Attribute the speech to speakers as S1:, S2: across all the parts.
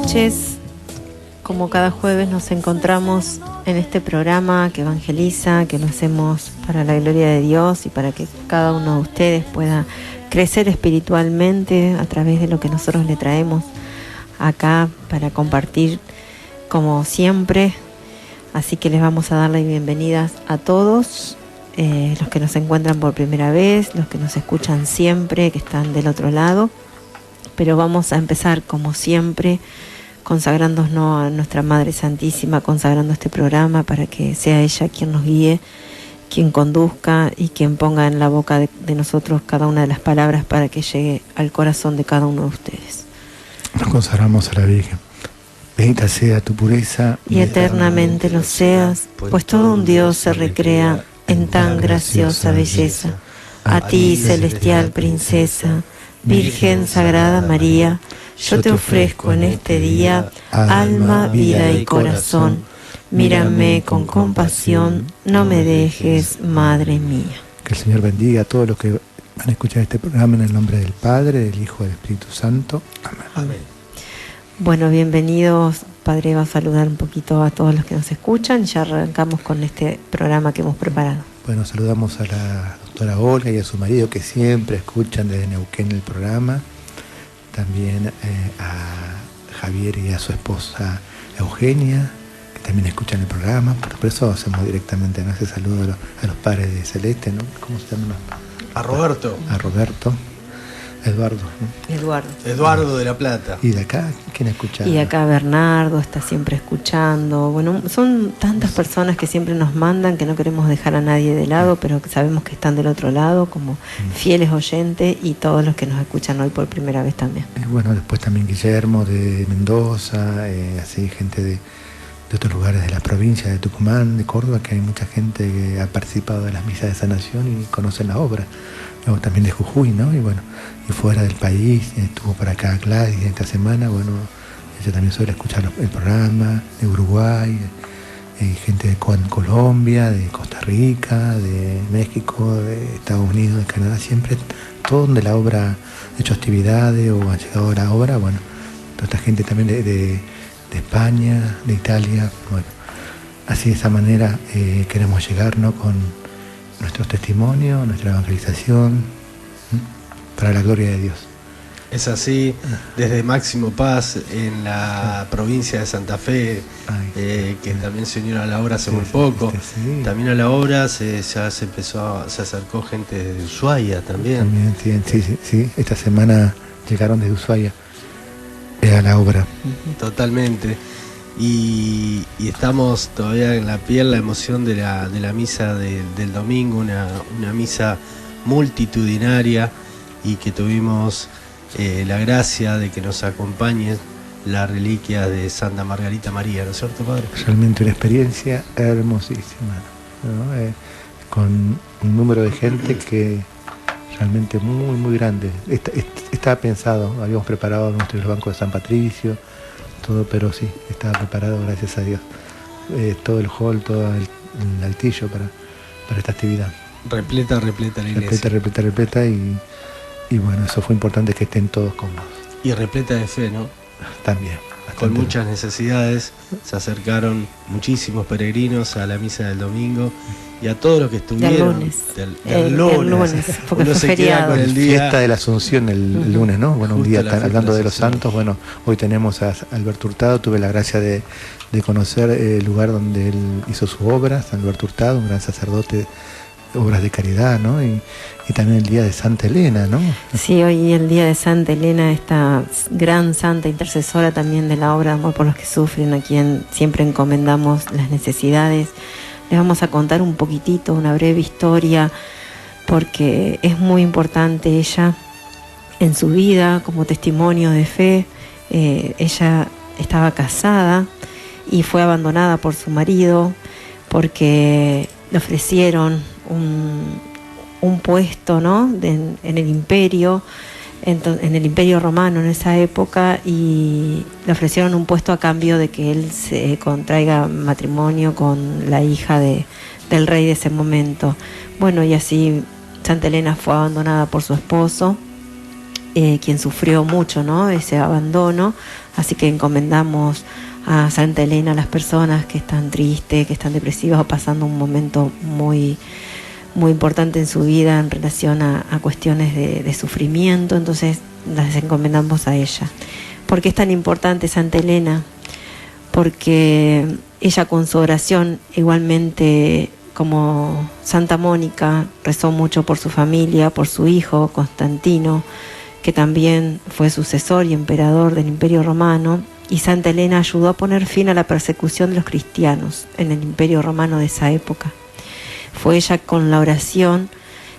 S1: noches. Como cada jueves nos encontramos en este programa que evangeliza, que lo hacemos para la gloria de Dios y para que cada uno de ustedes pueda crecer espiritualmente a través de lo que nosotros le traemos acá para compartir como siempre. Así que les vamos a dar las bienvenidas a todos, los que nos encuentran por primera vez, los que nos escuchan siempre, que están del otro lado. Pero vamos a empezar como siempre consagrándonos a nuestra Madre Santísima, consagrando este programa para que sea ella quien nos guíe, quien conduzca y quien ponga en la boca de nosotros cada una de las palabras para que llegue al corazón de cada uno de ustedes.
S2: Nos consagramos a la Virgen. Bendita sea tu pureza
S1: y eternamente lo seas, pues todo un Dios se recrea en tan graciosa belleza. A ti, celestial princesa, Virgen Sagrada María, yo te ofrezco en este día alma, vida y corazón. Mírame con compasión, no me dejes, Madre mía.
S2: Que el Señor bendiga a todos los que van a escuchar este programa en el nombre del Padre, del Hijo y del Espíritu Santo. Amén.
S1: Amén. Bueno, bienvenidos. Padre va a saludar un poquito a todos los que nos escuchan. Ya arrancamos con este programa que hemos preparado.
S2: Bueno, saludamos a la doctora Olga y a su marido que siempre escuchan desde Neuquén el programa. También a Javier y a su esposa Eugenia, que también escuchan el programa. Por eso hacemos directamente ese saludo a los padres de Celeste, ¿no? ¿Cómo se llama?
S3: A Roberto.
S2: A Roberto. Eduardo, ¿no?
S3: Eduardo de La Plata.
S2: ¿Y de acá quién escucha?
S1: Y de acá Bernardo está siempre escuchando. Bueno, son tantas personas que siempre nos mandan que no queremos dejar a nadie de lado, pero que sabemos que están del otro lado como fieles oyentes y todos los que nos escuchan hoy por primera vez también.
S2: Bueno, después también Guillermo de Mendoza, así gente de otros lugares de la provincia de Tucumán, de Córdoba, que hay mucha gente que ha participado de las misas de sanación y conocen la obra. Luego también de Jujuy, ¿no? Y bueno, y fuera del país, estuvo por acá Gladys esta semana, bueno, ella también suele escuchar el programa, de Uruguay, gente de Colombia, de Costa Rica, de México, de Estados Unidos, de Canadá, siempre, todo donde la obra ha hecho actividades o ha llegado a la obra, bueno, toda esta gente también de España, de Italia, bueno, así de esa manera queremos llegar, ¿no? Con nuestros testimonios, nuestra evangelización, para la gloria de Dios.
S3: Es así, desde Máximo Paz, en la provincia de Santa Fe, que también se unieron a la obra hace muy poco. También a la obra se acercó gente de Ushuaia también.
S2: Sí. Esta semana llegaron desde Ushuaia a la obra.
S3: Totalmente. Y estamos todavía en la piel, la emoción de la misa del domingo, una misa multitudinaria, y que tuvimos la gracia de que nos acompañe la reliquia de Santa Margarita María, ¿no es cierto, Padre?
S2: Realmente una experiencia hermosísima, ¿no? Con un número de gente que realmente muy, muy grande. Estaba pensado, habíamos preparado nuestro banco de San Patricio, todo, pero sí, estaba preparado, gracias a Dios. Todo el hall, todo el altillo para esta actividad.
S3: Repleta la iglesia.
S2: Repleta y bueno, eso fue importante, que estén todos cómodos.
S3: Y repleta de fe, ¿no?
S2: También.
S3: Con muchas necesidades, se acercaron muchísimos peregrinos a la misa del domingo y a todos los que estuvieron.
S1: Del lunes, porque
S3: uno
S1: fue
S3: se
S1: feriado.
S3: queda con el día.
S2: Fiesta de la Asunción el lunes, ¿no? Bueno, un día hablando de los santos, bueno, hoy tenemos a Alberto Hurtado. Tuve la gracia de conocer el lugar donde él hizo su obra, San Alberto Hurtado, un gran sacerdote, obras de caridad, ¿no? Y también el día de Santa Elena, ¿no?
S1: Sí, hoy el día de Santa Elena, esta gran santa intercesora también de la obra de amor por los que sufren, a quien siempre encomendamos las necesidades. Les vamos a contar un poquitito, una breve historia, porque es muy importante ella en su vida como testimonio de fe. Ella estaba casada y fue abandonada por su marido porque le ofrecieron un puesto, ¿no? en el imperio, en el imperio romano en esa época, y le ofrecieron un puesto a cambio de que él se contraiga matrimonio con la hija del rey de ese momento. Bueno, y así Santa Elena fue abandonada por su esposo quien sufrió mucho, ¿no?, ese abandono. Así que encomendamos a Santa Elena a las personas que están tristes, que están depresivas o pasando un momento muy, muy importante en su vida en relación a cuestiones de sufrimiento. Entonces las encomendamos a ella. ¿Por qué es tan importante Santa Elena? Porque ella con su oración, igualmente como Santa Mónica, rezó mucho por su familia, por su hijo Constantino, que también fue sucesor y emperador del Imperio Romano, y Santa Elena ayudó a poner fin a la persecución de los cristianos en el Imperio Romano de esa época. Fue ella con la oración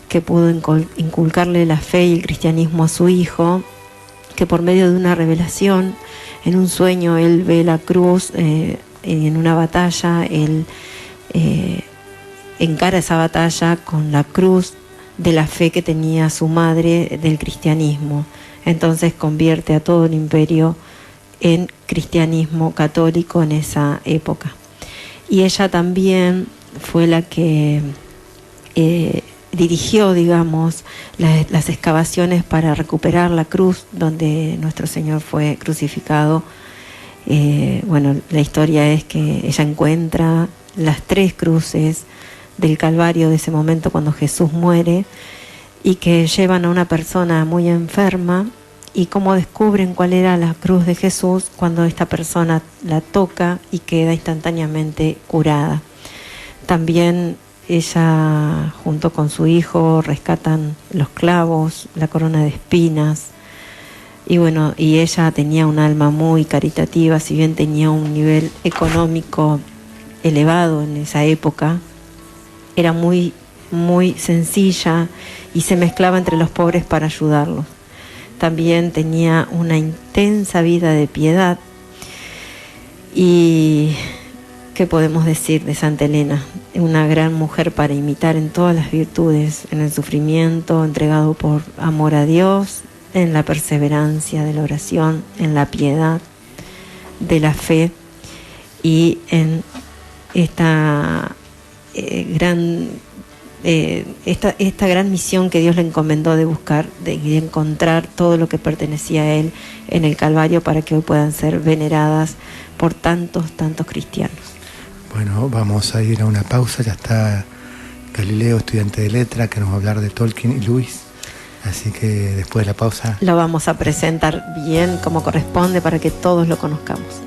S1: que pudo inculcarle la fe y el cristianismo a su hijo, que por medio de una revelación, en un sueño, él ve la cruz, en una batalla, él encara esa batalla con la cruz de la fe que tenía su madre del cristianismo. Entonces convierte a todo el imperio en cristianismo católico en esa época. Y ella también fue la que dirigió, digamos, las excavaciones para recuperar la cruz donde nuestro Señor fue crucificado. Bueno, la historia es que ella encuentra las 3 cruces del Calvario de ese momento cuando Jesús muere, y que llevan a una persona muy enferma, y cómo descubren cuál era la cruz de Jesús cuando esta persona la toca y queda instantáneamente curada. También ella, junto con su hijo, rescatan los clavos, la corona de espinas. Y bueno, y ella tenía un alma muy caritativa, si bien tenía un nivel económico elevado en esa época, era muy, muy sencilla y se mezclaba entre los pobres para ayudarlos. También tenía una intensa vida de piedad. Y ¿qué podemos decir de Santa Elena? Una gran mujer para imitar en todas las virtudes, en el sufrimiento, entregado por amor a Dios, en la perseverancia de la oración, en la piedad de la fe, y en esta gran misión que Dios le encomendó de buscar, de encontrar todo lo que pertenecía a Él en el Calvario, para que hoy puedan ser veneradas por tantos cristianos.
S2: Bueno, vamos a ir a una pausa. Ya está Galileo, estudiante de letra, que nos va a hablar de Tolkien y Lewis. Así que después de la pausa
S1: lo vamos a presentar bien como corresponde para que todos lo conozcamos.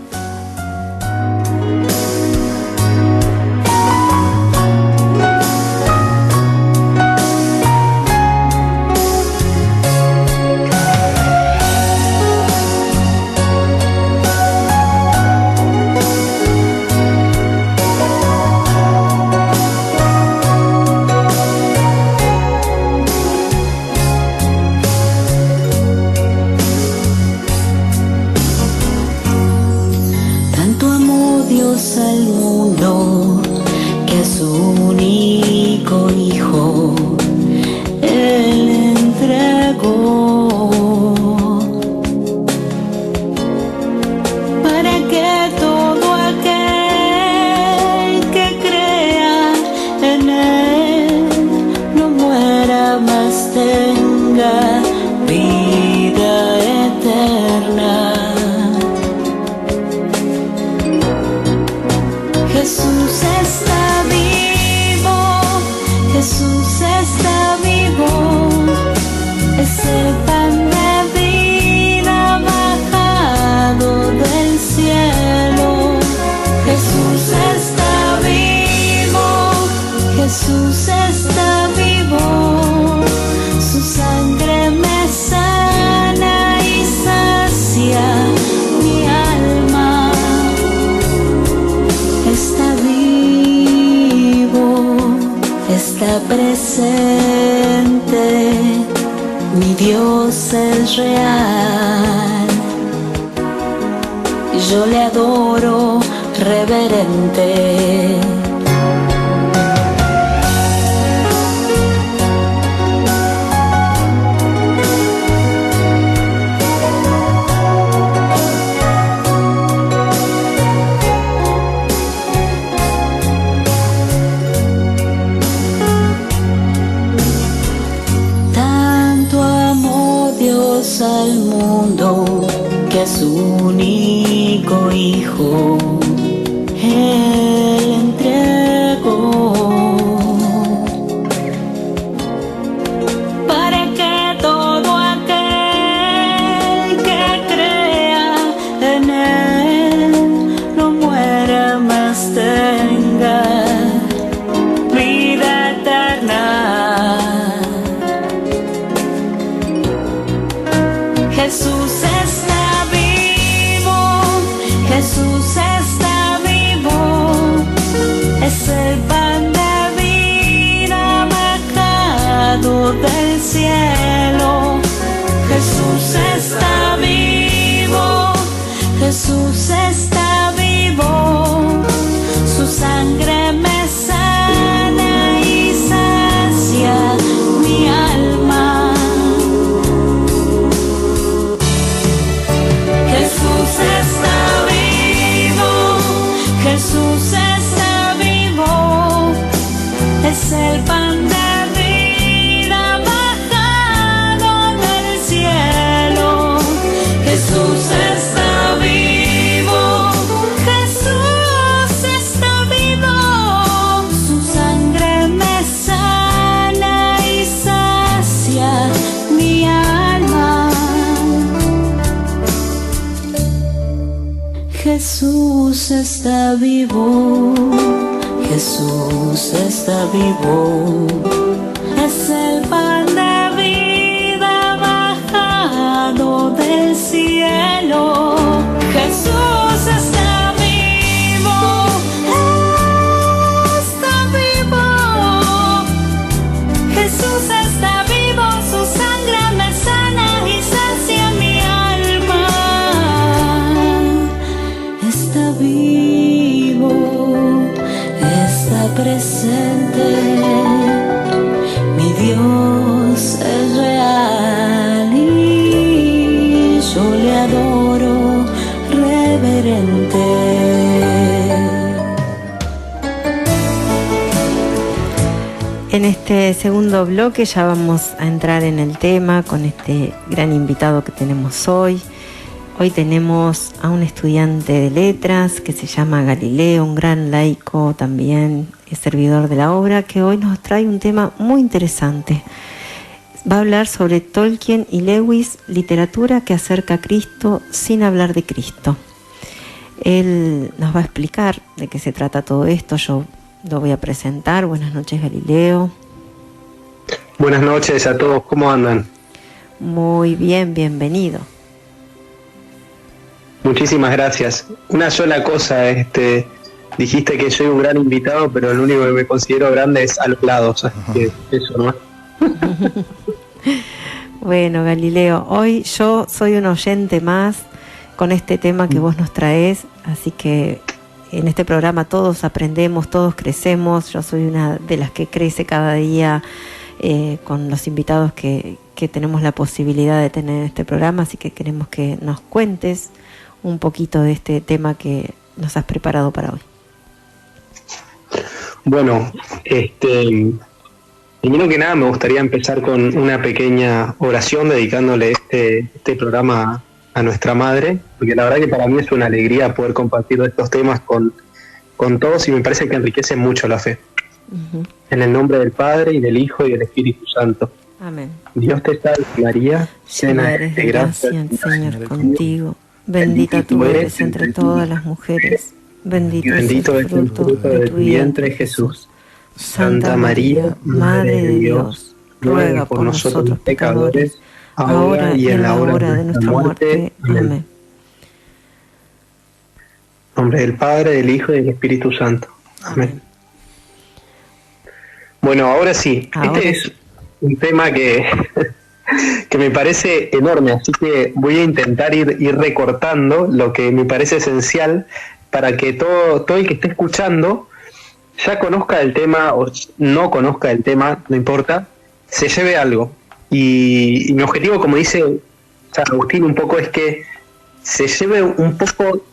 S4: Dios al mundo, que a su único Hijo Él entregó, para que todo aquel que crea en Él no muera, mas tenga vida eterna. Jesús está vivo, Jesús está vivo, es el pan de vida bajado del cielo. Jesús está vivo, Jesús está vivo, su sangre me sana y sacia mi alma. Jesús está vivo, Jesús está vivo, es el pan de vida bajado del cielo. Jesús está vivo, Jesús está vivo, su sangre me sana y sacia mi alma. Jesús está vivo, Jesús está vivo, es el pan de vida bajado del cielo. Jesús está vivo, está vivo, Jesús está vivo, su sangre me sana y sacia mi alma. Está vivo, está presente, mi Dios es real y yo le adoro reverente.
S1: En este segundo bloque ya vamos a entrar en el tema con este gran invitado que tenemos hoy. Hoy tenemos a un estudiante de letras que se llama Galileo, un gran laico también, es servidor de la obra, que hoy nos trae un tema muy interesante. Va a hablar sobre Tolkien y Lewis, literatura que acerca a Cristo sin hablar de Cristo. Él nos va a explicar de qué se trata todo esto. Yo lo voy a presentar. Buenas noches, Galileo.
S5: Buenas noches a todos, ¿cómo andan?
S1: Muy bien, bienvenido.
S5: Muchísimas gracias. Una sola cosa, dijiste que soy un gran invitado, pero lo único que me considero grande es a los lados, así que eso, ¿no?
S1: Bueno, Galileo, hoy yo soy un oyente más con este tema que vos nos traes, así que en este programa todos aprendemos, todos crecemos. Yo soy una de las que crece cada día con los invitados que tenemos la posibilidad de tener en este programa, así que queremos que nos cuentes un poquito de este tema que nos has preparado para hoy.
S5: Bueno, primero que nada me gustaría empezar con una pequeña oración dedicándole este programa a nuestra madre, porque la verdad que para mí es una alegría poder compartir estos temas con todos y me parece que enriquecen mucho la fe. Uh-huh. En el nombre del Padre y del Hijo y del Espíritu Santo.
S1: Amén.
S5: Dios te salve María,
S1: llena eres de gracia, el Señor contigo. Bendita tú eres entre todas las mujeres, bendito es el fruto de tu vientre Jesús. Santa María, Madre de Dios, ruega por nosotros pecadores, ahora y en la hora de nuestra muerte. Amén.
S5: En nombre del Padre, del Hijo y del Espíritu Santo. Amén. Bueno, ahora sí, este es un tema que me parece enorme, así que voy a intentar ir recortando lo que me parece esencial para que todo el que esté escuchando ya conozca el tema o no conozca el tema, no importa, se lleve algo. Y mi objetivo, como dice San Agustín un poco, es que se lleve un poco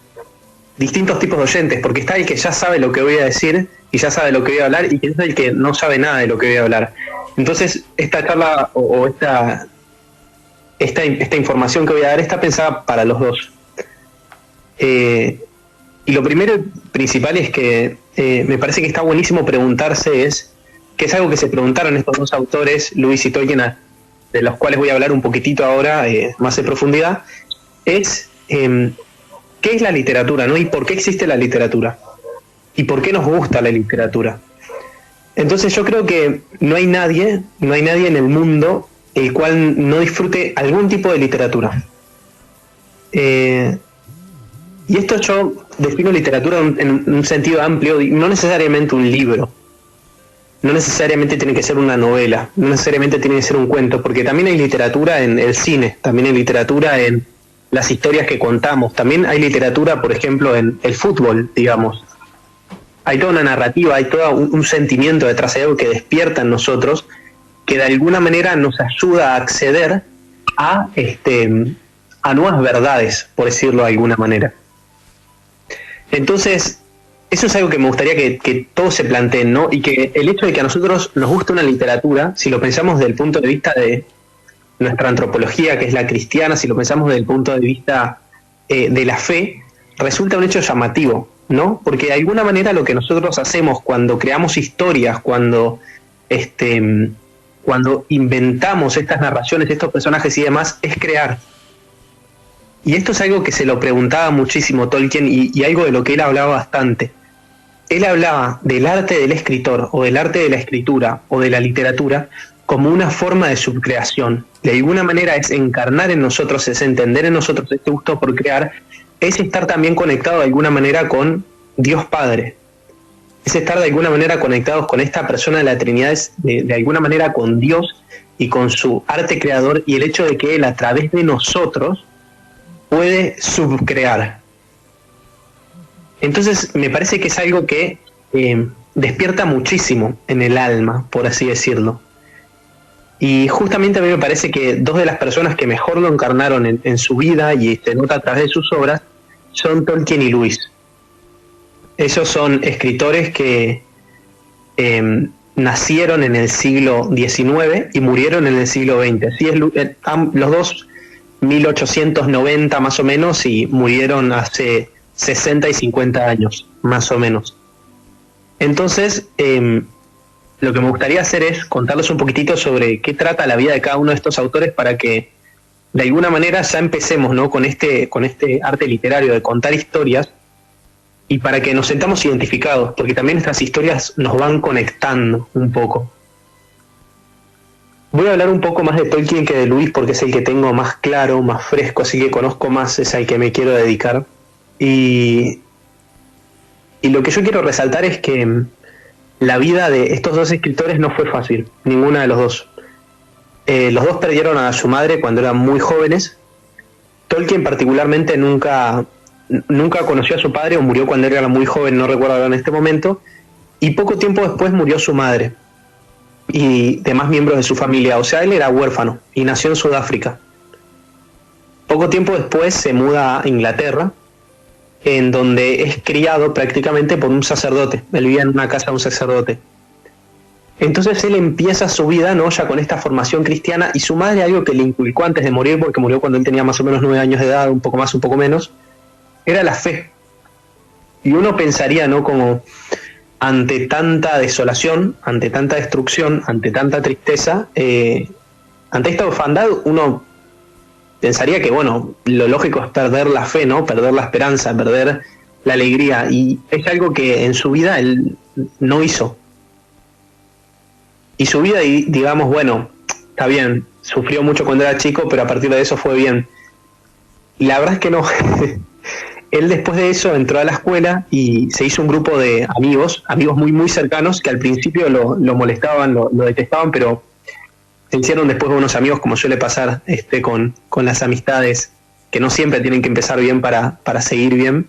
S5: distintos tipos de oyentes, porque está el que ya sabe lo que voy a decir y ya sabe lo que voy a hablar, y que es el que no sabe nada de lo que voy a hablar. Entonces, esta charla o esta esta información que voy a dar está pensada para los dos. Y lo primero y principal es que me parece que está buenísimo preguntarse que es algo que se preguntaron estos dos autores, Lewis y Tolkien, de los cuales voy a hablar un poquitito ahora, más en profundidad, es ¿qué es la literatura, ¿no? ¿Y por qué existe la literatura? ¿Y por qué nos gusta la literatura? Entonces yo creo que no hay nadie en el mundo el cual no disfrute algún tipo de literatura. Y esto yo defino literatura en un sentido amplio, no necesariamente un libro, no necesariamente tiene que ser una novela, no necesariamente tiene que ser un cuento, porque también hay literatura en el cine, también hay literatura en las historias que contamos, también hay literatura, por ejemplo, en el fútbol, digamos. Hay toda una narrativa, hay todo un sentimiento detrás de algo que despierta en nosotros, que de alguna manera nos ayuda a acceder a nuevas verdades, por decirlo de alguna manera. Entonces, eso es algo que me gustaría que todos se planteen, ¿no? Y que el hecho de que a nosotros nos guste una literatura, si lo pensamos desde el punto de vista de nuestra antropología, que es la cristiana, si lo pensamos desde el punto de vista de la fe, resulta un hecho llamativo, ¿no? Porque de alguna manera lo que nosotros hacemos cuando creamos historias, cuando inventamos estas narraciones, estos personajes y demás, es crear. Y esto es algo que se lo preguntaba muchísimo Tolkien y algo de lo que él hablaba bastante. Él hablaba del arte del escritor o del arte de la escritura o de la literatura como una forma de subcreación. De alguna manera es encarnar en nosotros, es entender en nosotros este gusto por crear, es estar también conectado de alguna manera con Dios Padre. Es estar de alguna manera conectados con esta persona de la Trinidad, es de alguna manera con Dios y con su arte creador, y el hecho de que Él a través de nosotros puede subcrear. Entonces me parece que es algo que despierta muchísimo en el alma, por así decirlo. Y justamente a mí me parece que dos de las personas que mejor lo encarnaron en su vida, y se nota a través de sus obras, son Tolkien y Lewis. Ellos son escritores que nacieron en el siglo XIX y murieron en el siglo XX. Así es, los dos 1890 más o menos, y murieron hace 60 y 50 años, más o menos. Entonces, lo que me gustaría hacer es contarles un poquitito sobre qué trata la vida de cada uno de estos autores, para que de alguna manera ya empecemos, ¿no?, con este arte literario de contar historias, y para que nos sentamos identificados, porque también estas historias nos van conectando un poco. Voy a hablar un poco más de Tolkien que de Lewis, porque es el que tengo más claro, más fresco, así que conozco más, es al que me quiero dedicar. Y lo que yo quiero resaltar es que la vida de estos dos escritores no fue fácil, ninguna de los dos. Los dos perdieron a su madre cuando eran muy jóvenes. Tolkien particularmente nunca conoció a su padre, o murió cuando era muy joven, no recuerdo ahora en este momento, y poco tiempo después murió su madre y demás miembros de su familia. O sea, él era huérfano y nació en Sudáfrica. Poco tiempo después se muda a Inglaterra, en donde es criado prácticamente por un sacerdote. Él vivía en una casa de un sacerdote. Entonces él empieza su vida, ¿no?, ya con esta formación cristiana, y su madre, algo que le inculcó antes de morir, porque murió cuando él tenía más o menos 9 años de edad, un poco más, un poco menos, era la fe. Y uno pensaría, ¿no?, como ante tanta desolación, ante tanta destrucción, ante tanta tristeza, ante esta orfandad, uno pensaría que, bueno, lo lógico es perder la fe, ¿no?, perder la esperanza, perder la alegría, y es algo que en su vida él no hizo. Y su vida, digamos, bueno, está bien, sufrió mucho cuando era chico, pero a partir de eso fue bien. Y la verdad es que no. Él después de eso entró a la escuela y se hizo un grupo de amigos muy muy cercanos, que al principio lo molestaban, lo detestaban, pero se hicieron después unos amigos, como suele pasar con las amistades, que no siempre tienen que empezar bien para seguir bien.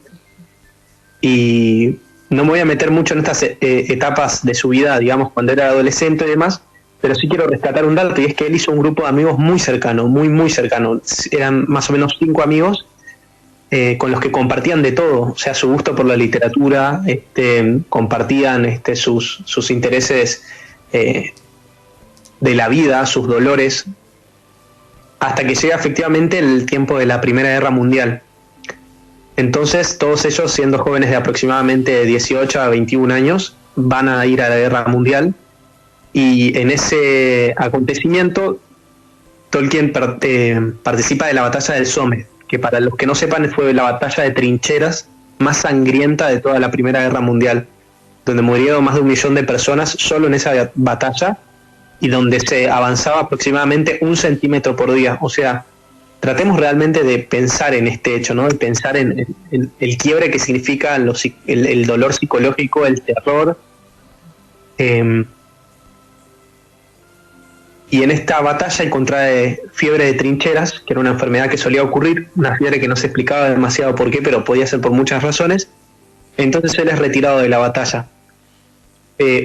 S5: Y no me voy a meter mucho en estas etapas de su vida, digamos, cuando era adolescente y demás, pero sí quiero rescatar un dato, y es que él hizo un grupo de amigos muy cercano, muy muy cercano. Eran más o menos 5 amigos, con los que compartían de todo, o sea, su gusto por la literatura, compartían sus intereses de la vida, sus dolores. hasta que llega efectivamente el tiempo de la Primera Guerra Mundial. Entonces todos ellos, siendo jóvenes de aproximadamente 18 a 21 años, van a ir a la Guerra Mundial, y en ese acontecimiento Tolkien participa de la batalla del Somme, que para los que no sepan fue la batalla de trincheras más sangrienta de toda la Primera Guerra Mundial, donde murieron más de 1 millón de personas solo en esa batalla, y donde se avanzaba aproximadamente 1 centímetro por día. O sea, tratemos realmente de pensar en este hecho, ¿no? De pensar en el quiebre que significa el dolor psicológico, el terror. Y en esta batalla él contrae fiebre de trincheras, que era una enfermedad que solía ocurrir, una fiebre que no se explicaba demasiado por qué, pero podía ser por muchas razones. Entonces él es retirado de la batalla.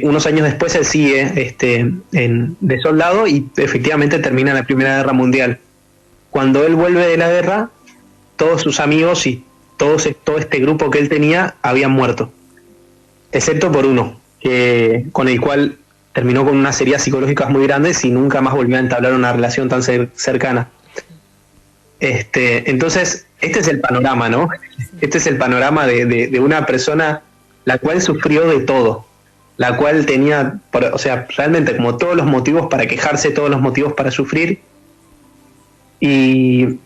S5: Unos años después él sigue de soldado, y efectivamente termina la Primera Guerra Mundial. Cuando él vuelve de la guerra, todos sus amigos y todo este grupo que él tenía habían muerto, excepto por uno, con el cual terminó con unas heridas psicológicas muy grandes y nunca más volvió a entablar una relación tan cercana. Entonces, este es el panorama, ¿no? Este es el panorama de una persona la cual sufrió de todo, la cual tenía, o sea, realmente como todos los motivos para quejarse, todos los motivos para sufrir, y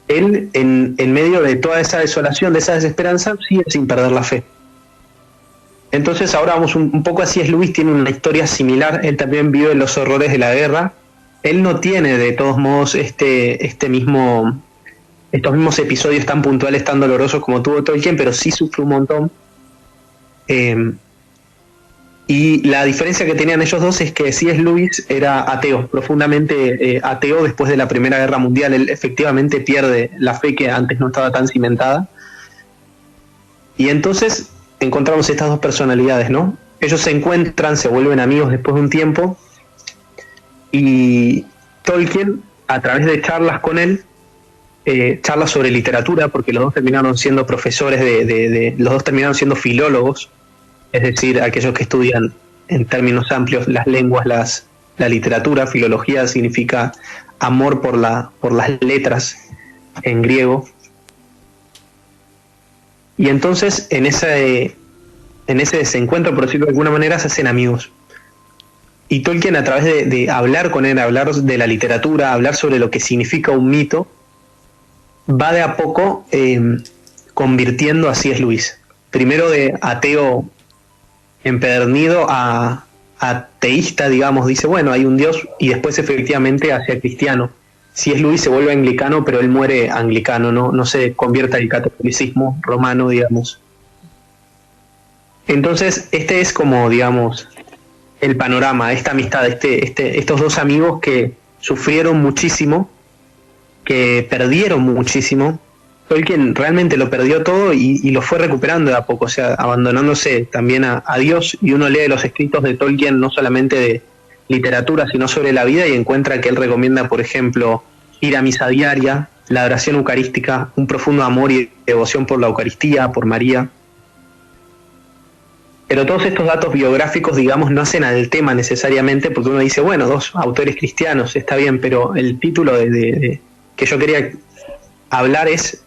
S5: él, en medio de toda esa desolación, de esa desesperanza, sigue sin perder la fe. Entonces ahora vamos un poco así. C.S. Lewis tiene una historia similar. Él también vive los horrores de la guerra. Él no tiene de todos modos estos mismos episodios tan puntuales, tan dolorosos como tuvo Tolkien, pero sí sufre un montón. Y la diferencia que tenían ellos dos es que C.S. Lewis era ateo, profundamente ateo. Después de la Primera Guerra Mundial él efectivamente pierde la fe que antes no estaba tan cimentada. Y entonces encontramos estas dos personalidades, ¿no? Ellos se encuentran, se vuelven amigos después de un tiempo, y Tolkien, a través de charlas con él, charlas sobre literatura, porque los dos terminaron siendo profesores los dos terminaron siendo filólogos, es decir, aquellos que estudian en términos amplios las lenguas, la literatura. Filología significa amor por las letras en griego. Y entonces en ese desencuentro, por decirlo de alguna manera, se hacen amigos. Y Tolkien, a través de hablar con él, hablar de la literatura, hablar sobre lo que significa un mito, va de a poco convirtiendo a C.S. Lewis. Primero de ateo empedernido a ateísta, digamos, dice, bueno, hay un Dios, y después efectivamente hacia cristiano. C.S. Lewis se vuelve anglicano, pero él muere anglicano, no se convierte al catolicismo romano, digamos. Entonces, este es como, digamos, el panorama, esta amistad, estos dos amigos que sufrieron muchísimo, que perdieron muchísimo. Tolkien realmente lo perdió todo y lo fue recuperando de a poco, o sea, abandonándose también a Dios. Y uno lee los escritos de Tolkien, no solamente de literatura, sino sobre la vida, y encuentra que él recomienda, por ejemplo, ir a misa diaria, la oración eucarística, un profundo amor y devoción por la Eucaristía, por María. Pero todos estos datos biográficos, digamos, no hacen al tema necesariamente, porque uno dice, bueno, dos autores cristianos, está bien, pero el título que yo quería hablar es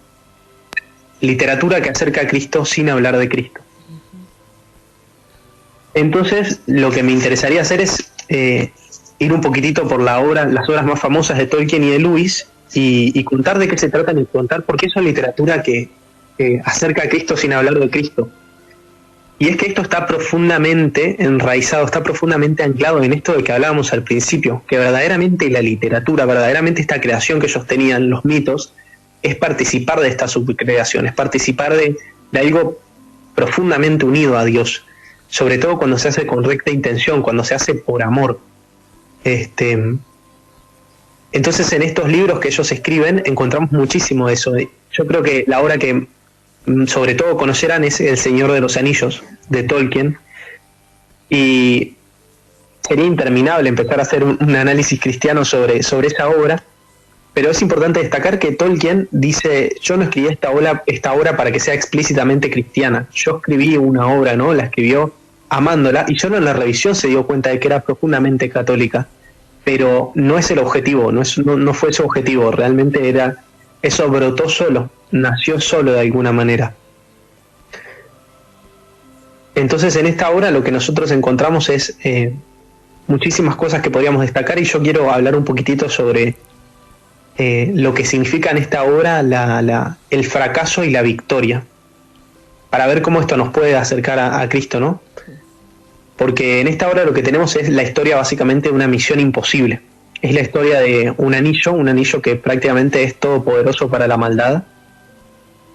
S5: literatura que acerca a Cristo sin hablar de Cristo. Entonces, lo que me interesaría hacer es ir un poquitito por las obras más famosas de Tolkien y de Lewis, y contar de qué se tratan, y contar por qué es una literatura que acerca a Cristo sin hablar de Cristo. Y es que esto está profundamente enraizado, está profundamente anclado en esto de que hablábamos al principio, que verdaderamente la literatura, verdaderamente esta creación que ellos tenían, los mitos, es participar de esta subcreación, es participar de algo profundamente unido a Dios, sobre todo cuando se hace con recta intención, cuando se hace por amor. Entonces, en estos libros que ellos escriben encontramos muchísimo de eso. Yo creo que la obra que sobre todo conocerán es El Señor de los Anillos, de Tolkien, y sería interminable empezar a hacer un análisis cristiano sobre esa obra, pero es importante destacar que Tolkien dice, yo no escribí esta obra para que sea explícitamente cristiana, yo escribí una obra, ¿no? La escribió amándola, y solo en la revisión se dio cuenta de que era profundamente católica. pero no es el objetivo, no fue su objetivo, realmente eso brotó solo, nació solo de alguna manera. Entonces en esta obra lo que nosotros encontramos es muchísimas cosas que podríamos destacar, y yo quiero hablar un poquitito sobre lo que significa en esta obra el fracaso y la victoria, para ver cómo esto nos puede acercar a Cristo, ¿no? Porque en esta obra lo que tenemos es la historia básicamente de una misión imposible. Es la historia de un anillo que prácticamente es todopoderoso para la maldad,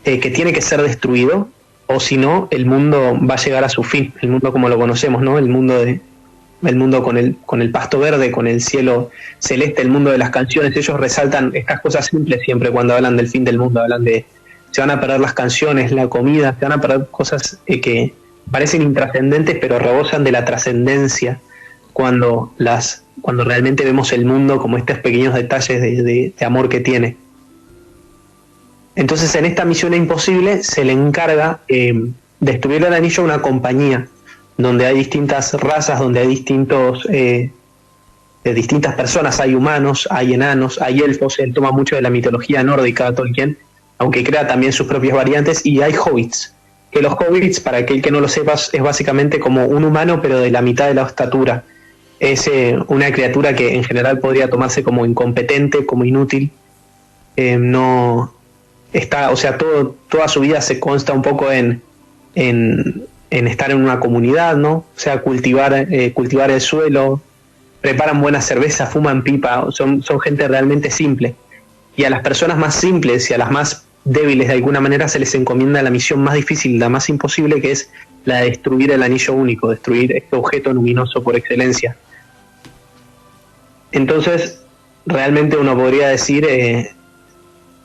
S5: que tiene que ser destruido, o si no, el mundo va a llegar a su fin, el mundo como lo conocemos, ¿no? El mundo con el pasto verde, con el cielo celeste, el mundo de las canciones. Ellos resaltan estas cosas simples siempre cuando hablan del fin del mundo, hablan de se van a perder las canciones, la comida, se van a perder cosas que parecen intrascendentes pero rebosan de la trascendencia cuando realmente vemos el mundo como estos pequeños detalles de amor que tiene. Entonces en esta misión imposible se le encarga destruir el anillo a una compañía donde hay distintas razas, donde hay distintas personas, hay humanos, hay enanos, hay elfos. Él toma mucho de la mitología nórdica de Tolkien, aunque crea también sus propias variantes, y hay hobbits, que los hobbits, para aquel que no lo sepa, es básicamente como un humano pero de la mitad de la estatura. Es una criatura que en general podría tomarse como incompetente, como inútil. No está, o sea, toda su vida se consta un poco en estar en una comunidad, ¿no? O sea, cultivar el suelo, preparan buena cerveza, fuman pipa, son gente realmente simple. Y a las personas más simples y a las más débiles de alguna manera se les encomienda la misión más difícil, la más imposible, que es la de destruir el anillo único, destruir este objeto luminoso por excelencia. Entonces, realmente uno podría decir,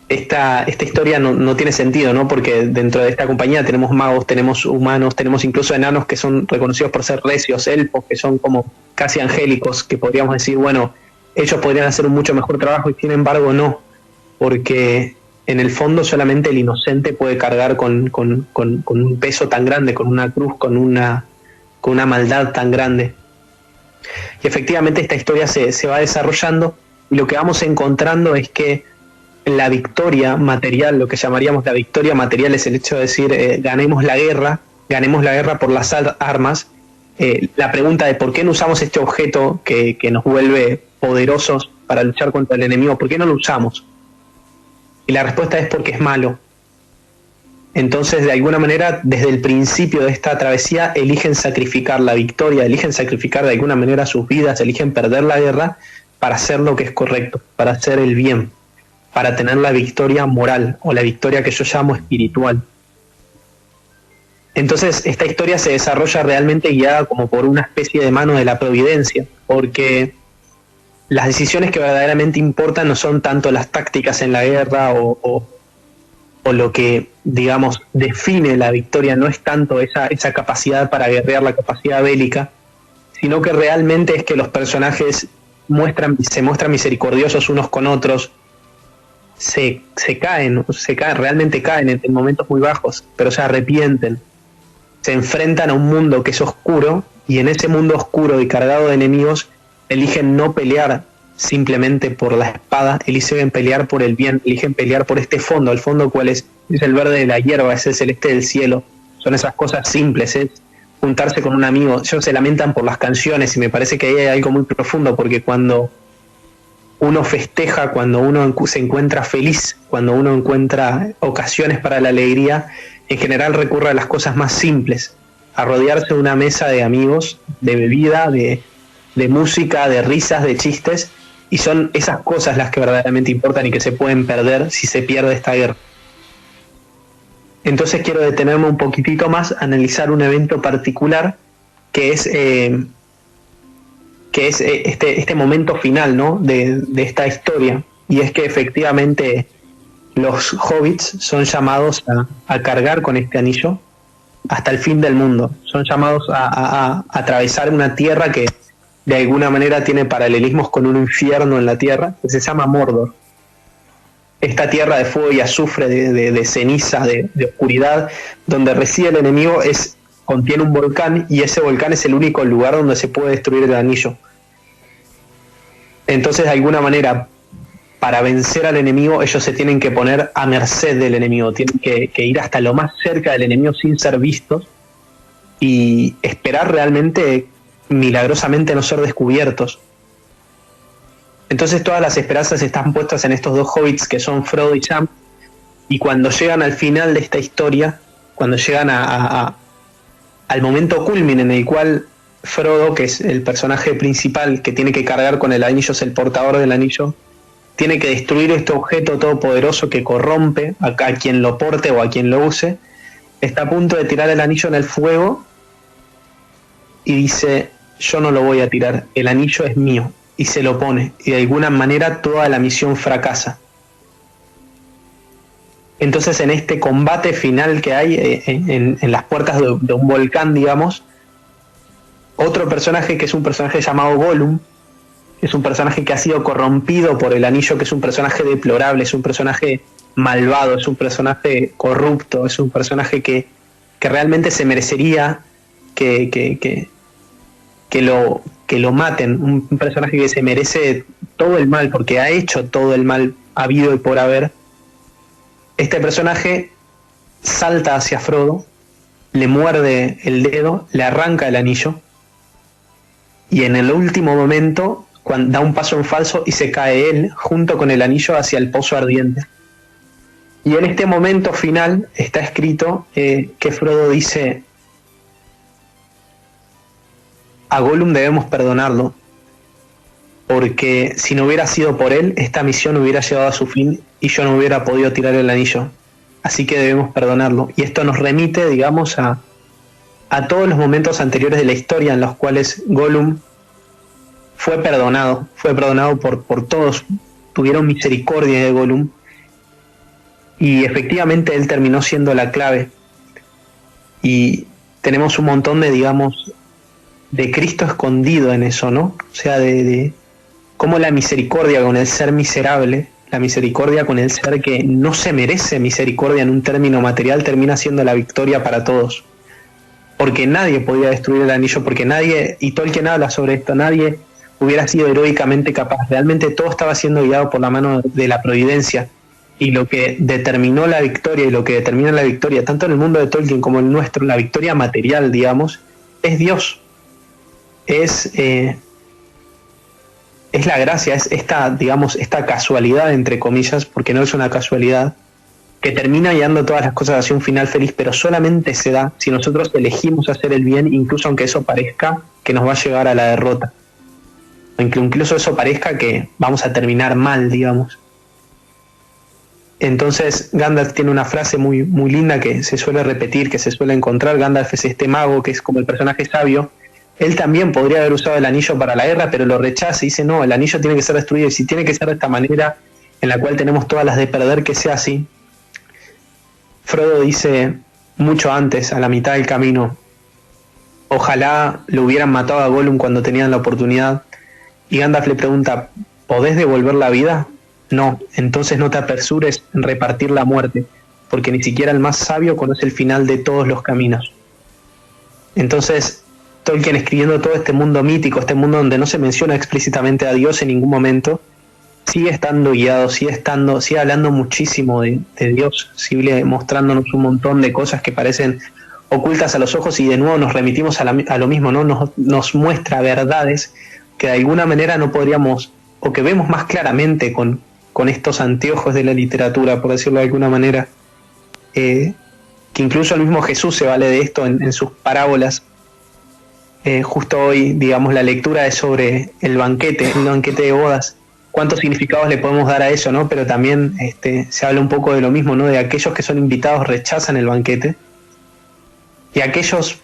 S5: esta historia no tiene sentido, ¿no? Porque dentro de esta compañía tenemos magos, tenemos humanos, tenemos incluso enanos que son reconocidos por ser recios, elfos que son como casi angélicos, que podríamos decir, bueno, ellos podrían hacer un mucho mejor trabajo, y sin embargo no, porque en el fondo solamente el inocente puede cargar con un peso tan grande, con una cruz, con una maldad tan grande. Y efectivamente esta historia se va desarrollando, y lo que vamos encontrando es que la victoria material, lo que llamaríamos la victoria material, es el hecho de decir ganemos la guerra por las armas. La pregunta de por qué no usamos este objeto que nos vuelve poderosos para luchar contra el enemigo, ¿por qué no lo usamos? Y la respuesta es porque es malo. Entonces, de alguna manera, desde el principio de esta travesía, eligen sacrificar la victoria, eligen sacrificar de alguna manera sus vidas, eligen perder la guerra para hacer lo que es correcto, para hacer el bien, para tener la victoria moral, o la victoria que yo llamo espiritual. Entonces, esta historia se desarrolla realmente guiada como por una especie de mano de la providencia, porque las decisiones que verdaderamente importan no son tanto las tácticas en la guerra o lo que, digamos, define la victoria, no es tanto esa capacidad para guerrear, la capacidad bélica, sino que realmente es que los personajes se muestran misericordiosos unos con otros, se caen, realmente caen en momentos muy bajos, pero se arrepienten, se enfrentan a un mundo que es oscuro, y en ese mundo oscuro y cargado de enemigos eligen no pelear simplemente por la espada, eligen pelear por el bien, eligen pelear por este fondo. El fondo, ¿cuál es? Es el verde de la hierba, es el celeste del cielo, son esas cosas simples, es juntarse con un amigo. Ellos se lamentan por las canciones, y me parece que ahí hay algo muy profundo, porque cuando uno festeja, cuando uno se encuentra feliz, cuando uno encuentra ocasiones para la alegría, en general recurre a las cosas más simples, a rodearse de una mesa de amigos, de bebida, de música, de risas, de chistes, y son esas cosas las que verdaderamente importan y que se pueden perder si se pierde esta guerra. Entonces quiero detenerme un poquitito más, analizar un evento particular que es este momento final, ¿no? de esta historia, y es que efectivamente los hobbits son llamados a cargar con este anillo hasta el fin del mundo, son llamados a atravesar una tierra que de alguna manera tiene paralelismos con un infierno en la tierra, que se llama Mordor. Esta tierra de fuego y azufre, de ceniza, de oscuridad, donde reside el enemigo, contiene un volcán, y ese volcán es el único lugar donde se puede destruir el anillo. Entonces, de alguna manera, para vencer al enemigo, ellos se tienen que poner a merced del enemigo, tienen que ir hasta lo más cerca del enemigo sin ser vistos y esperar realmente, milagrosamente, no ser descubiertos. Entonces todas las esperanzas están puestas en estos dos hobbits que son Frodo y Sam, y cuando llegan al final de esta historia, cuando llegan al momento culmine en el cual Frodo, que es el personaje principal que tiene que cargar con el anillo, es el portador del anillo, tiene que destruir este objeto todopoderoso que corrompe a quien lo porte o a quien lo use, está a punto de tirar el anillo en el fuego y dice: yo no lo voy a tirar, el anillo es mío, y se lo pone, y de alguna manera toda la misión fracasa. Entonces, en este combate final que hay en las puertas de un volcán, digamos, otro personaje, que es un personaje llamado Gollum, es un personaje que ha sido corrompido por el anillo, que es un personaje deplorable, es un personaje malvado, es un personaje corrupto, es un personaje que realmente se merecería que lo maten, un personaje que se merece todo el mal, porque ha hecho todo el mal habido y por haber. Este personaje salta hacia Frodo, le muerde el dedo, le arranca el anillo, y en el último momento da un paso en falso y se cae él junto con el anillo hacia el pozo ardiente. Y en este momento final está escrito que Frodo dice: a Gollum debemos perdonarlo, porque si no hubiera sido por él, esta misión hubiera llegado a su fin y yo no hubiera podido tirar el anillo. Así que debemos perdonarlo. Y esto nos remite, digamos, a todos los momentos anteriores de la historia en los cuales Gollum fue perdonado por todos, tuvieron misericordia de Gollum, y efectivamente él terminó siendo la clave. Y tenemos un montón de, digamos, de Cristo escondido en eso, ¿no? O sea, de cómo la misericordia con el ser miserable, la misericordia con el ser que no se merece misericordia en un término material, termina siendo la victoria para todos. Porque nadie podía destruir el anillo, porque nadie, y Tolkien habla sobre esto, nadie hubiera sido heroicamente capaz. Realmente todo estaba siendo guiado por la mano de la providencia. Y lo que determinó la victoria y lo que determina la victoria, tanto en el mundo de Tolkien como en el nuestro, la victoria material, digamos, es Dios. Es la gracia, es esta, digamos, esta casualidad, entre comillas, porque no es una casualidad, que termina guiando todas las cosas hacia un final feliz, pero solamente se da si nosotros elegimos hacer el bien, incluso aunque eso parezca que nos va a llevar a la derrota. O incluso eso parezca que vamos a terminar mal, digamos. Entonces Gandalf tiene una frase muy, muy linda que se suele repetir, que se suele encontrar. Gandalf es este mago que es como el personaje sabio. Él también podría haber usado el anillo para la guerra, pero lo rechaza y dice: no, el anillo tiene que ser destruido, y si tiene que ser de esta manera en la cual tenemos todas las de perder, que sea así. Frodo dice mucho antes, a la mitad del camino: ojalá lo hubieran matado a Gollum cuando tenían la oportunidad. Y Gandalf le pregunta: ¿podés devolver la vida? No, entonces no te apresures en repartir la muerte, porque ni siquiera el más sabio conoce el final de todos los caminos. Entonces Tolkien, escribiendo todo este mundo mítico, este mundo donde no se menciona explícitamente a Dios en ningún momento, sigue estando guiado, sigue hablando muchísimo de Dios, sigue mostrándonos un montón de cosas que parecen ocultas a los ojos, y de nuevo nos remitimos a lo mismo, ¿no? Nos muestra verdades que de alguna manera no podríamos, o que vemos más claramente con estos anteojos de la literatura, por decirlo de alguna manera, que incluso el mismo Jesús se vale de esto en sus parábolas. Justo hoy, digamos, la lectura es sobre el banquete de bodas. ¿Cuántos significados le podemos dar a eso, no? Pero también se habla un poco de lo mismo, ¿no? De aquellos que son invitados rechazan el banquete, y aquellos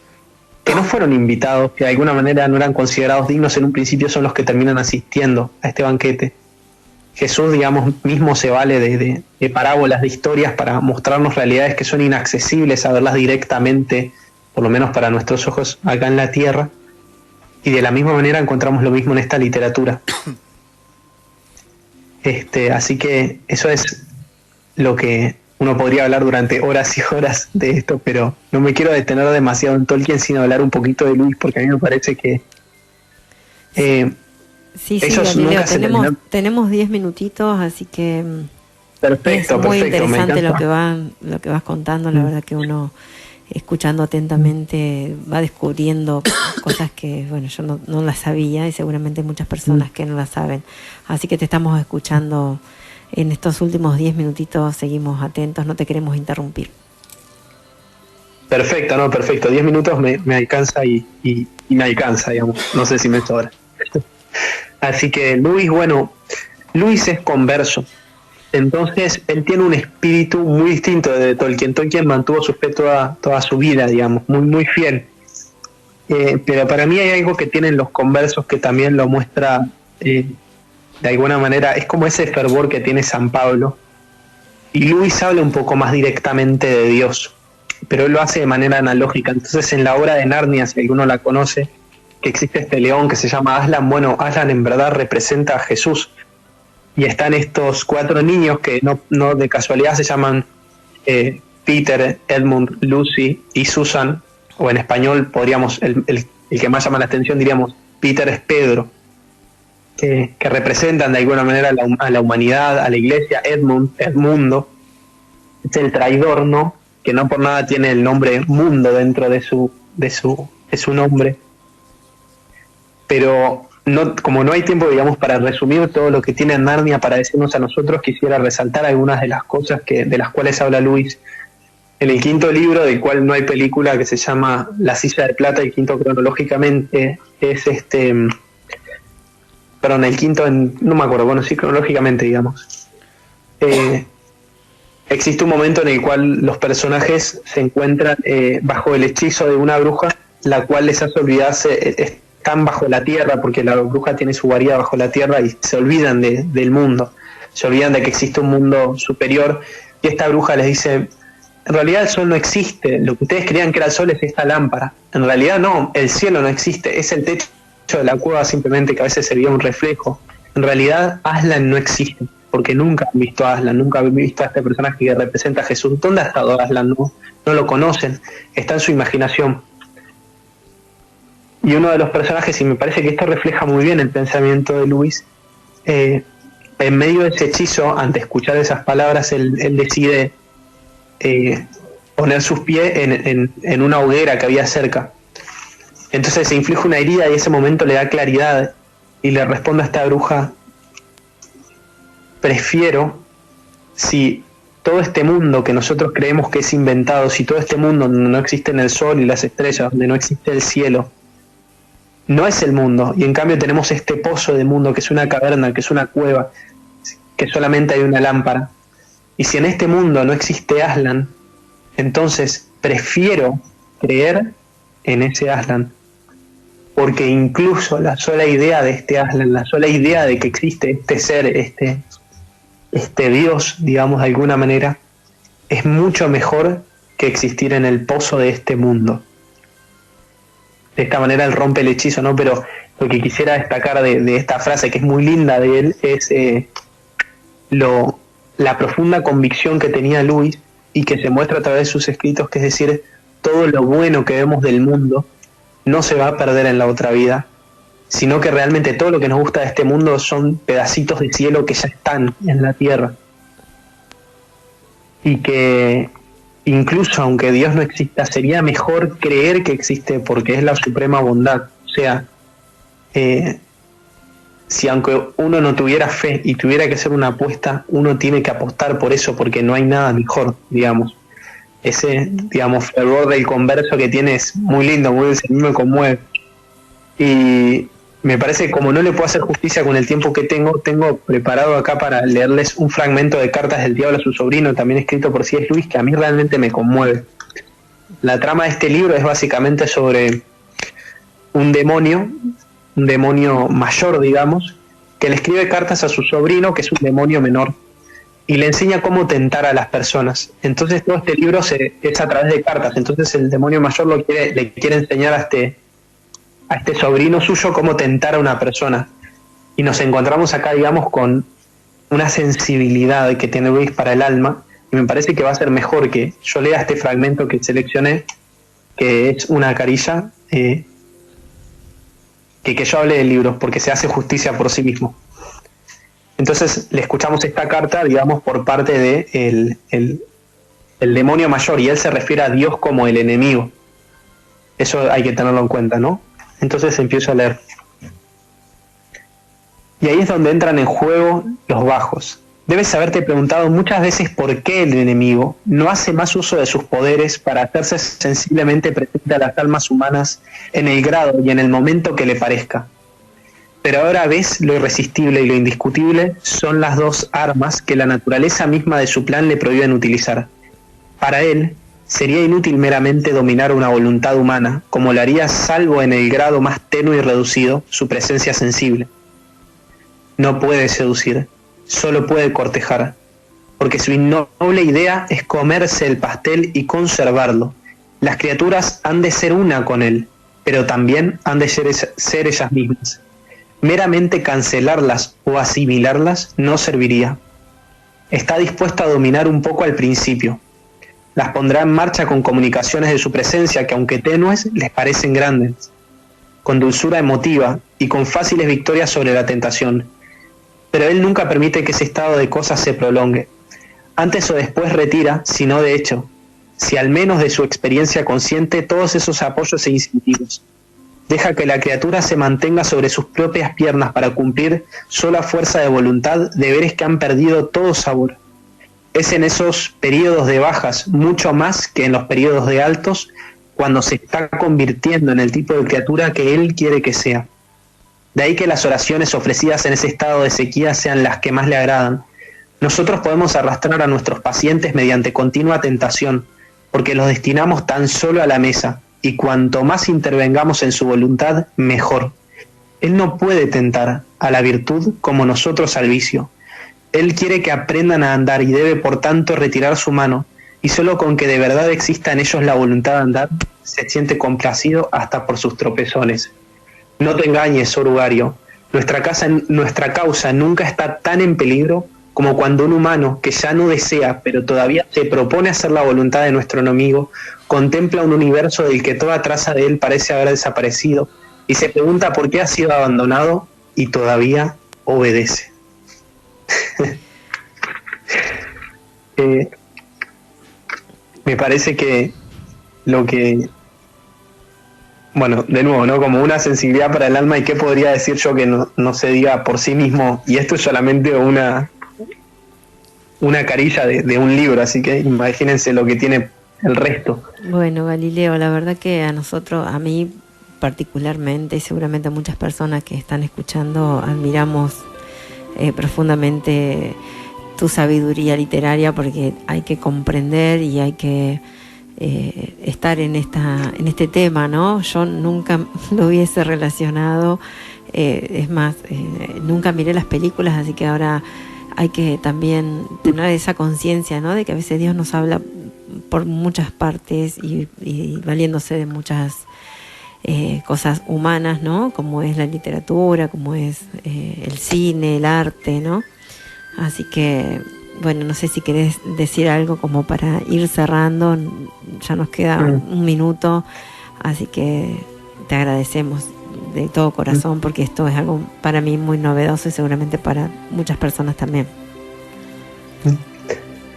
S5: que no fueron invitados, que de alguna manera no eran considerados dignos en un principio, son los que terminan asistiendo a este banquete. Jesús, digamos, mismo se vale de parábolas, de historias, para mostrarnos realidades que son inaccesibles a verlas directamente, por lo menos para nuestros ojos acá en la tierra, y de la misma manera encontramos lo mismo en esta literatura. Así que eso es lo que uno podría hablar durante horas y horas de esto, pero no me quiero detener demasiado en Tolkien, sino hablar un poquito de Lewis, porque a mí me parece que
S1: Sí, Galileo, tenemos 10 minutitos, así que
S5: perfecto,
S1: es muy
S5: perfecto,
S1: interesante lo que vas contando. La verdad que uno, escuchando atentamente, va descubriendo cosas que, bueno, yo no las sabía, y seguramente hay muchas personas que no las saben. Así que te estamos escuchando en estos últimos 10 minutitos, seguimos atentos, no te queremos interrumpir.
S5: Perfecto, no, perfecto. 10 minutos me alcanza y me alcanza, digamos. No sé si me sobra. Así que Luis es converso. Entonces, él tiene un espíritu muy distinto de Tolkien. Tolkien mantuvo su fe toda su vida, digamos, muy, muy fiel. Pero para mí hay algo que tienen los conversos que también lo muestra, de alguna manera, es como ese fervor que tiene San Pablo. Y Luis habla un poco más directamente de Dios, pero él lo hace de manera analógica. Entonces, en la obra de Narnia, si alguno la conoce, que existe este león que se llama Aslan. Bueno, Aslan en verdad representa a Jesús. Y están estos 4 niños que no de casualidad se llaman Peter, Edmund, Lucy y Susan, o en español podríamos, el que más llama la atención diríamos Peter es Pedro, que representan de alguna manera a la humanidad, a la iglesia. Edmundo, es el traidor, ¿no? Que no por nada tiene el nombre Mundo dentro de su nombre. Pero como no hay tiempo, digamos, para resumir todo lo que tiene Narnia para decirnos a nosotros, quisiera resaltar algunas de las cosas de las cuales habla Luis. En el 5.º libro, del cual no hay película, que se llama La Silla de Plata, el 5.º cronológicamente es perdón, el 5.º no me acuerdo, bueno, sí, cronológicamente, digamos. Existe un momento en el cual los personajes se encuentran bajo el hechizo de una bruja, la cual les hace olvidarse, están bajo la tierra, porque la bruja tiene su guarida bajo la tierra, y se olvidan del mundo, se olvidan de que existe un mundo superior, y esta bruja les dice: en realidad el sol no existe, lo que ustedes creían que era el sol es esta lámpara, en realidad no, el cielo no existe, es el techo de la cueva simplemente que a veces se veía un reflejo, en realidad Aslan no existe, porque nunca han visto a Aslan, nunca han visto a este personaje que representa a Jesús. ¿Dónde ha estado Aslan? No lo conocen, está en su imaginación. Y uno de los personajes, y me parece que esto refleja muy bien el pensamiento de Luis, en medio de ese hechizo, ante escuchar esas palabras, él decide poner sus pies en una hoguera que había cerca. Entonces se inflige una herida y ese momento le da claridad y le responde a esta bruja: prefiero, si todo este mundo que nosotros creemos que es inventado, si todo este mundo donde no existen el sol y las estrellas, donde no existe el cielo, no es el mundo, y en cambio tenemos este pozo de mundo que es una caverna, que es una cueva, que solamente hay una lámpara, y si en este mundo no existe Aslan, entonces prefiero creer en ese Aslan, porque incluso la sola idea de este Aslan, la sola idea de que existe este ser, este Dios, digamos de alguna manera, es mucho mejor que existir en el pozo de este mundo. De esta manera él rompe el hechizo, ¿no? Pero lo que quisiera destacar de esta frase, que es muy linda de él, es la profunda convicción que tenía Luis y que se muestra a través de sus escritos, que es decir, todo lo bueno que vemos del mundo no se va a perder en la otra vida, sino que realmente todo lo que nos gusta de este mundo son pedacitos de cielo que ya están en la tierra. Y que incluso aunque Dios no exista, sería mejor creer que existe, porque es la suprema bondad. O sea, si aunque uno no tuviera fe y tuviera que hacer una apuesta, uno tiene que apostar por eso, porque no hay nada mejor, digamos. Ese, digamos, fervor del converso que tiene es muy lindo, muy dulce, a mí me conmueve. Y me parece que como no le puedo hacer justicia con el tiempo que tengo preparado acá para leerles un fragmento de Cartas del Diablo a su sobrino, también escrito por C.S. Lewis, que a mí realmente me conmueve. La trama de este libro es básicamente sobre un demonio mayor, digamos, que le escribe cartas a su sobrino, que es un demonio menor, y le enseña cómo tentar a las personas. Entonces todo este libro es a través de cartas. Entonces el demonio mayor le quiere enseñar a este sobrino suyo cómo tentar a una persona. Y nos encontramos acá, digamos, con una sensibilidad que tiene Luis para el alma, y me parece que va a ser mejor que yo lea este fragmento que seleccioné, que es una carilla, que que yo hable del libro, porque se hace justicia por sí mismo. Entonces le escuchamos esta carta, digamos, por parte de el demonio mayor, y él se refiere a Dios como el enemigo. Eso hay que tenerlo en cuenta, ¿no? Entonces empiezo a leer. Y ahí es donde entran en juego los bajos. Debes haberte preguntado muchas veces por qué el enemigo no hace más uso de sus poderes para hacerse sensiblemente presente a las almas humanas en el grado y en el momento que le parezca. Pero ahora ves lo irresistible y lo indiscutible son las dos armas que la naturaleza misma de su plan le prohíben utilizar. Para él, sería inútil meramente dominar una voluntad humana, como lo haría salvo en el grado más tenue y reducido su presencia sensible. No puede seducir, solo puede cortejar, porque su innoble idea es comerse el pastel y conservarlo. Las criaturas han de ser una con él, pero también han de ser ellas mismas. Meramente cancelarlas o asimilarlas no serviría. Está dispuesto a dominar un poco al principio. Las pondrá en marcha con comunicaciones de su presencia que, aunque tenues, les parecen grandes, con dulzura emotiva y con fáciles victorias sobre la tentación. Pero él nunca permite que ese estado de cosas se prolongue. Antes o después retira, si no de hecho, si al menos de su experiencia consciente, todos esos apoyos e incentivos. Deja que la criatura se mantenga sobre sus propias piernas para cumplir, solo a fuerza de voluntad, deberes que han perdido todo sabor. Es en esos periodos de bajas, mucho más que en los periodos de altos, cuando se está convirtiendo en el tipo de criatura que él quiere que sea. De ahí que las oraciones ofrecidas en ese estado de sequía sean las que más le agradan. Nosotros podemos arrastrar a nuestros pacientes mediante continua tentación, porque los destinamos tan solo a la mesa, y cuanto más intervengamos en su voluntad, mejor. Él no puede tentar a la virtud como nosotros al vicio. Él quiere que aprendan a andar y debe por tanto retirar su mano, y solo con que de verdad exista en ellos la voluntad de andar, se siente complacido hasta por sus tropezones. No te engañes, orugario, nuestra causa nunca está tan en peligro como cuando un humano que ya no desea, pero todavía se propone hacer la voluntad de nuestro enemigo, contempla un universo del que toda traza de él parece haber desaparecido, y se pregunta por qué ha sido abandonado y todavía obedece. Me parece que lo que... Bueno, de nuevo, ¿no? Como una sensibilidad para el alma, y qué podría decir yo que no se diga por sí mismo, y esto es solamente una carilla de un libro, así que imagínense lo que tiene el resto.
S1: Bueno, Galileo, la verdad que a mí particularmente, y seguramente a muchas personas que están escuchando, admiramos profundamente tu sabiduría literaria, porque hay que comprender y hay que estar en este tema, ¿no? Yo nunca lo hubiese relacionado, es más, nunca miré las películas, así que ahora hay que también tener esa conciencia, ¿no? De que a veces Dios nos habla por muchas partes y valiéndose de muchas cosas humanas, ¿no? Como es la literatura, como es el cine, el arte, ¿no? Así que, bueno, no sé si querés decir algo como para ir cerrando, ya nos queda un minuto, así que te agradecemos de todo corazón, porque esto es algo para mí muy novedoso y seguramente para muchas personas también.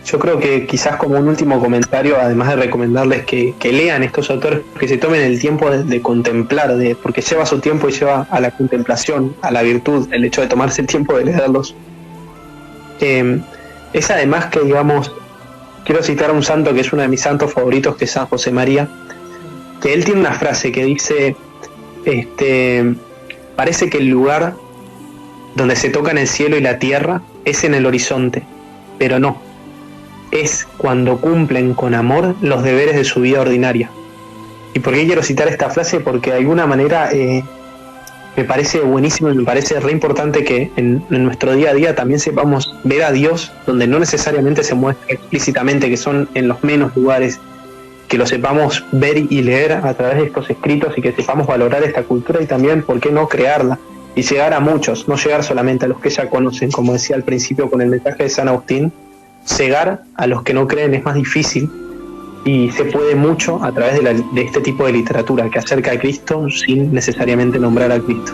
S5: Yo creo que quizás como un último comentario, además de recomendarles que lean estos autores, que se tomen el tiempo de contemplar, porque lleva su tiempo y lleva a la contemplación, a la virtud, el hecho de tomarse el tiempo de leerlos. Es además que, digamos, quiero citar a un santo que es uno de mis santos favoritos, que es San José María, que él tiene una frase que dice, parece que el lugar donde se tocan el cielo y la tierra es en el horizonte, pero no, es cuando cumplen con amor los deberes de su vida ordinaria. ¿Y por qué quiero citar esta frase? Porque de alguna manera me parece buenísimo y me parece re importante que en nuestro día a día también sepamos ver a Dios donde no necesariamente se muestra explícitamente, que son en los menos lugares, que lo sepamos ver y leer a través de estos escritos, y que sepamos valorar esta cultura y también, ¿por qué no crearla? Y llegar a muchos, no llegar solamente a los que ya conocen, como decía al principio con el mensaje de San Agustín. Llegar a los que no creen es más difícil, y se puede mucho a través de este tipo de literatura que acerca a Cristo sin necesariamente nombrar a Cristo.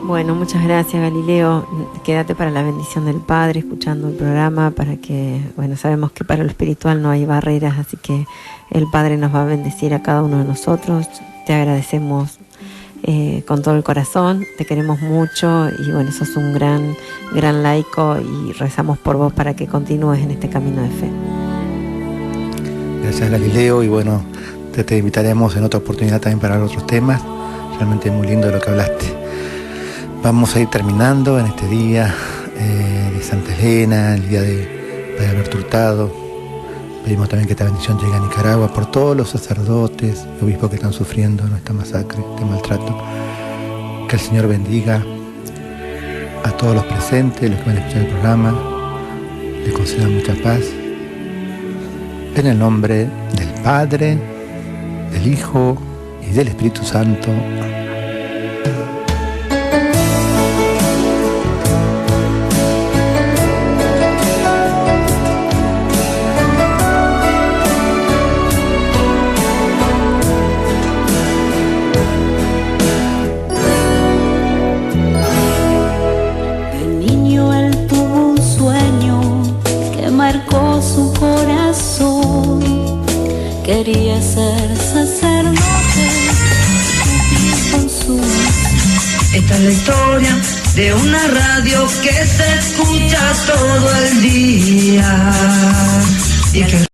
S1: Bueno, muchas gracias, Galileo. Quédate para la bendición del Padre, escuchando el programa, para que, bueno, sabemos que para lo espiritual no hay barreras, así que el Padre nos va a bendecir a cada uno de nosotros. Te agradecemos con todo el corazón, te queremos mucho y bueno, sos un gran laico y rezamos por vos para que continúes en este camino de fe.
S2: Gracias, Galileo, y bueno, te invitaremos en otra oportunidad también para otros temas. Realmente muy lindo lo que hablaste. Vamos a ir terminando en este día de Santa Elena, el día de Padre Alberto Hurtado. Pedimos también que esta bendición llegue a Nicaragua por todos los sacerdotes y obispos que están sufriendo esta masacre, este maltrato. Que el Señor bendiga a todos los presentes, los que van a escuchar el programa, les conceda mucha paz. En el nombre del Padre, del Hijo y del Espíritu Santo.
S4: Quería ser sacerdote con su...
S6: Esta es la historia de una radio que se escucha todo el día y que